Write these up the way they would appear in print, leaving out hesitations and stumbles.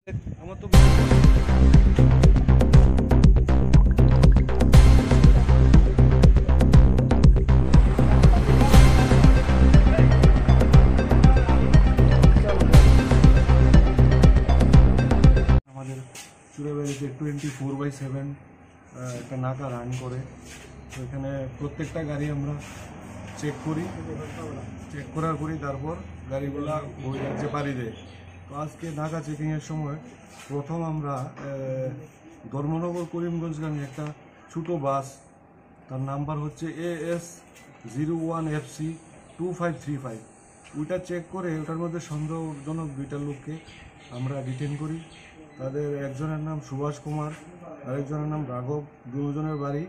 আমার তো আমাদের চুড়াবাড়িতে 24/7 একটা নাকা রান করে। তো এখানে প্রত্যেকটা গাড়ি আমরা চেক করার করি, তারপর গাড়িগুলা ওই রাজ্যে পাড়ি দেয়। তো আজকে নাকা চেকিংয়ের সময় প্রথম আমরা ধর্মনগর করিমগঞ্জগামী একটা ছোটো বাস, তার নাম্বার হচ্ছে AS01FC 2535, ওইটা চেক করে ওটার মধ্যে সন্দেহজনক দুইটা লোককে আমরা ডিটেন করি। তাদের একজনের নাম সুভাষ কুমার, আরেকজনের নাম রাঘব, দুজনের বাড়ি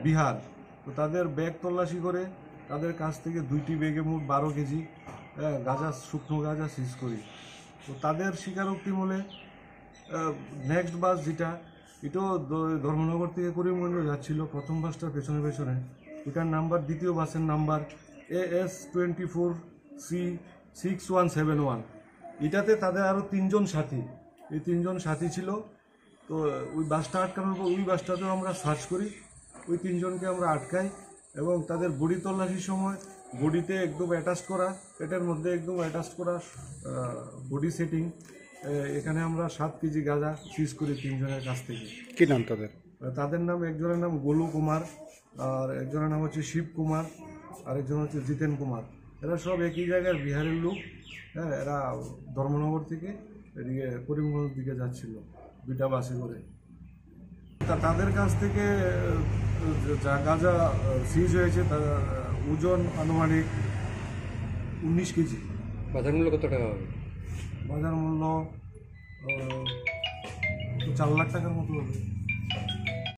বিহার। তো তাদের ব্যাগ তল্লাশি করে তাদের কাছ থেকে 2টি ব্যাগে মোট 12 কেজি গাঁজা, শুকনো গাঁজা সিজ করি। তো তাদের স্বীকারোক্তি বলে নেক্সট বাস যেটা, এটাও ধর্মনগর থেকে করিমগঞ্জ যাচ্ছিল, প্রথম বাসটার পেছনে পেছনে, এটার নাম্বার, দ্বিতীয় বাসের নাম্বার AS24C6171। এটাতে তাদের আরও 3জন সাথী, এই 3জন সাথী ছিল। তো ওই বাসটা আটকানোর পর ওই বাসটাতেও আমরা সার্চ করি, ওই 3জনকে আমরা আটকাই এবং তাদের বডি তল্লাশির সময় বডিতে একদম অ্যাটাচ করা, পেটের মধ্যে একদম অ্যাটাচ করা বডি সেটিং, এখানে আমরা 7 কেজি গাঁজা সিজ করি 3জনের কাছ থেকে। কি নাম তাদের? তাদের নাম, একজনের নাম গোলু কুমার, আর একজনের নাম হচ্ছে শিব কুমার, আরেকজন হচ্ছে জিতেন কুমার। এরা সব একই জায়গার বিহারের লোক। হ্যাঁ, এরা ধর্মনগর থেকে এদিকে করিমগঞ্জ দিকে যাচ্ছিল 2টা বাসে করে। তাদের কাছ থেকে যা গাঁজা সিজ হয়েছে তার ওজন আনুমানিক 19 কেজি। বাজার মূল্য কত টাকা হবে? বাজার মূল্য 4 লাখ টাকার মতো হবে।